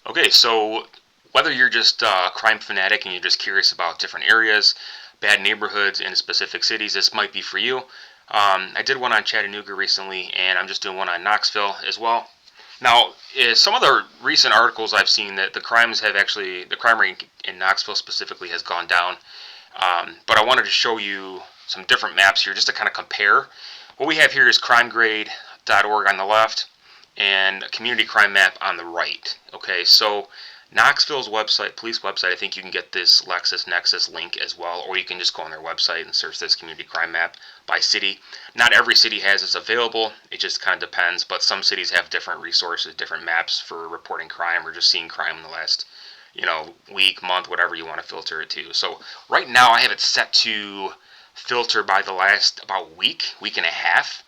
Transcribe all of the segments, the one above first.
Okay, so whether you're just a crime fanatic and you're just curious about different areas, bad neighborhoods in specific cities, this might be for you. I did one on Chattanooga recently, and I'm just doing one on Knoxville as well. Now, some of the recent articles I've seen that the crime rate in Knoxville specifically has gone down. But I wanted to show you some different maps here just to kind of compare. What we have here is crimegrade.org on the left and a community crime map on the right. Okay, so Knoxville's website, police website, I think you can get this Lexis Nexis link as well, or you can just go on their website and search this community crime map by city. Not every city has this available, it just kind of depends, but some cities have different resources, different maps for reporting crime or just seeing crime in the last week, month, whatever you want to filter it to. So right now I have it set to filter by the last about week and a half.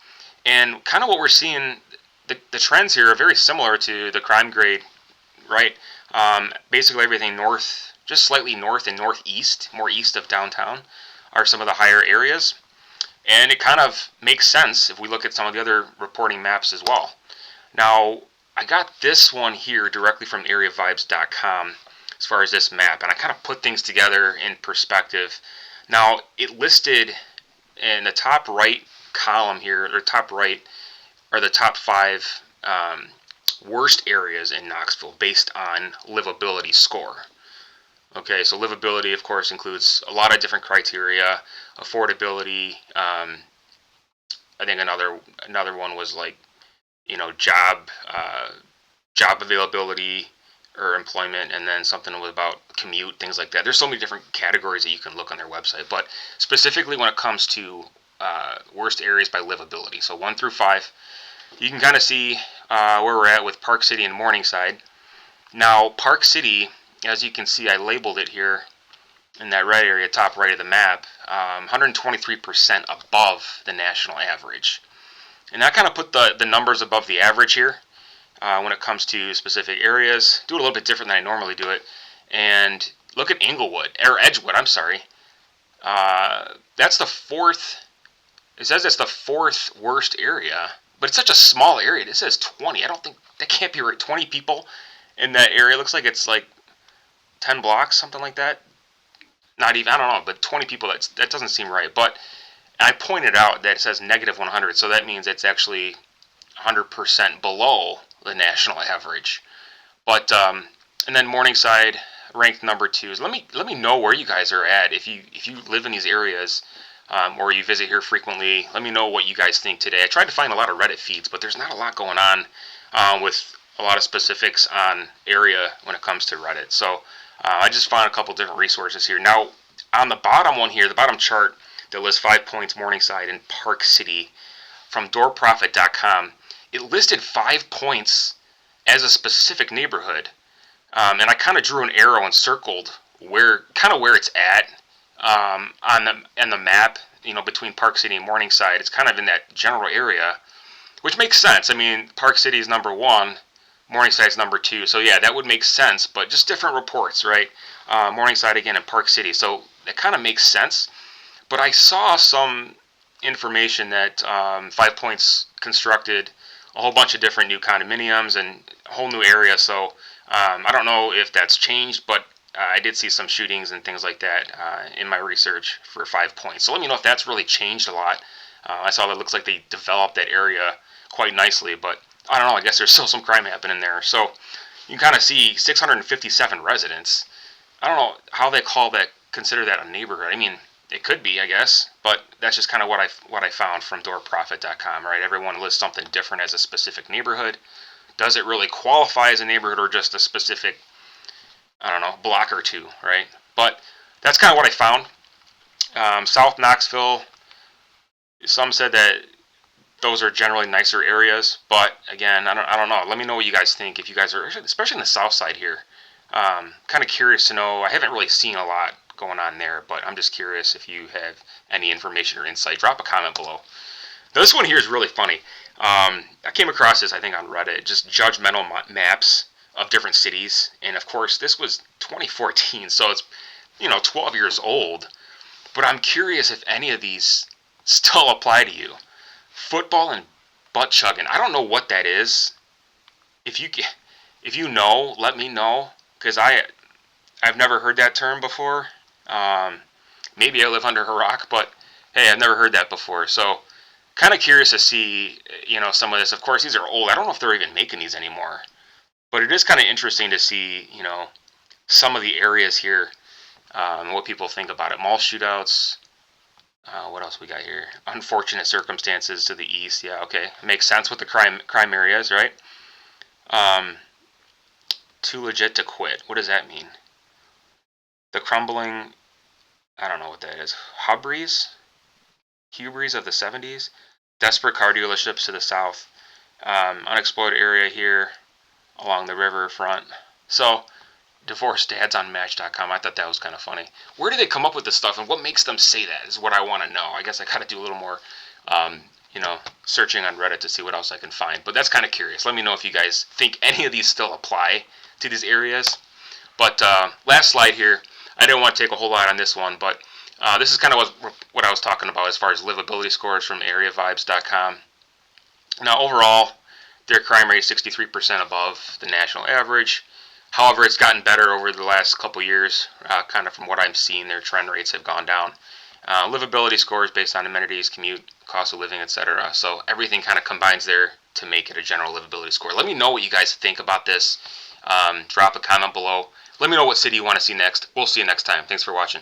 And kind of what we're seeing, the trends here are very similar to the crime grade, right? Basically everything north, just slightly north and northeast, more east of downtown, are some of the higher areas. And it kind of makes sense if we look at some of the other reporting maps as well. Now, I got this one here directly from areavibes.com as far as this map, and I kind of put things together in perspective. Now, it listed in the top right column here, or top right, are the top five worst areas in Knoxville based on livability score. Okay, so livability, of course, includes a lot of different criteria. Affordability. I think another one was like job availability or employment, and then something was about commute, things like that. There's so many different categories that you can look on their website, but specifically when it comes to worst areas by livability, so 1 through 5, you can kind of see where we're at with Park City and Morningside. Now, Park City, as you can see, I labeled it here in that red area, top right of the map, 123% above the national average. And that kind of put the numbers above the average here when it comes to specific areas. Do it a little bit different than I normally do it. And look at Edgewood, I'm sorry. That's the fourth, it says it's the fourth worst area, but it's such a small area. It says 20. I don't think, that can't be right. 20 people in that area. It looks like it's like 10 blocks, something like that. Not even, I don't know, but 20 people, that doesn't seem right. But I pointed out that it says negative 100, so that means it's actually 100% below the national average. But and then Morningside ranked number 2. So let me know where you guys are at if you live in these areas or you visit here frequently. Let me know what you guys think today. I tried to find a lot of Reddit feeds, but there's not a lot going on with a lot of specifics on area when it comes to Reddit. So I just found a couple different resources here. Now, on the bottom one here, the bottom chart that lists 5 points Morningside and Park City from doorprofit.com, it listed 5 points as a specific neighborhood. And I kind of drew an arrow and circled where it's at on the map, between Park City and Morningside. It's kind of in that general area, which makes sense. I mean, Park City is number 1, Morningside's number 2. So yeah, that would make sense, but just different reports, right? Morningside again and Park City. So that kind of makes sense. But I saw some information that 5 Points constructed a whole bunch of different new condominiums and a whole new area. So I don't know if that's changed, but I did see some shootings and things like that in my research for 5 Points. So let me know if that's really changed a lot. I saw that it looks like they developed that area quite nicely, but I don't know. I guess there's still some crime happening there. So you can kind of see 657 residents. I don't know how they consider that a neighborhood. I mean, it could be, I guess, but that's just kind of what I found from doorprofit.com, right? Everyone lists something different as a specific neighborhood. Does it really qualify as a neighborhood or just a specific, I don't know, block or two, right? But that's kind of what I found. South Knoxville, some said that those are generally nicer areas, but again, I don't know. Let me know what you guys think. If you guys are, especially in the south side here, kind of curious to know. I haven't really seen a lot going on there, but I'm just curious if you have any information or insight. Drop a comment below. Now, this one here is really funny. I came across this, I think, on Reddit, just judgmental maps of different cities, and of course, this was 2014, so it's 12 years old. But I'm curious if any of these still apply to you. Football and butt chugging. I don't know what that is. If you If you know, let me know, because I've never heard that term before. Um, Maybe I live under a rock, but hey, I've never heard that before. So kind of curious to see, some of this. Of course, these are old. I don't know if they're even making these anymore, but it is kind of interesting to see, some of the areas here, what people think about it. Mall shootouts. What else we got here? Unfortunate circumstances to the east. Yeah, okay, makes sense with the crime areas, right? Um, Too legit to quit. What does that mean? The crumbling. I don't know what that is. Hubris of the 70s. Desperate car dealerships to the south. Unexplored area here along the riverfront. So, divorced dads on Match.com. I thought that was kind of funny. Where do they come up with this stuff, and what makes them say that is what I want to know. I guess I got to do a little more, um, searching on Reddit to see what else I can find. But that's kind of curious. Let me know if you guys think any of these still apply to these areas. But last slide here. I didn't want to take a whole lot on this one, but this is kind of what I was talking about as far as livability scores from areavibes.com. Now, overall, their crime rate is 63% above the national average. However, it's gotten better over the last couple years. Kind of from what I'm seeing, their trend rates have gone down. Livability scores based on amenities, commute, cost of living, etc. So everything kind of combines there to make it a general livability score. Let me know what you guys think about this. Drop a comment below. Let me know what city you want to see next. We'll see you next time. Thanks for watching.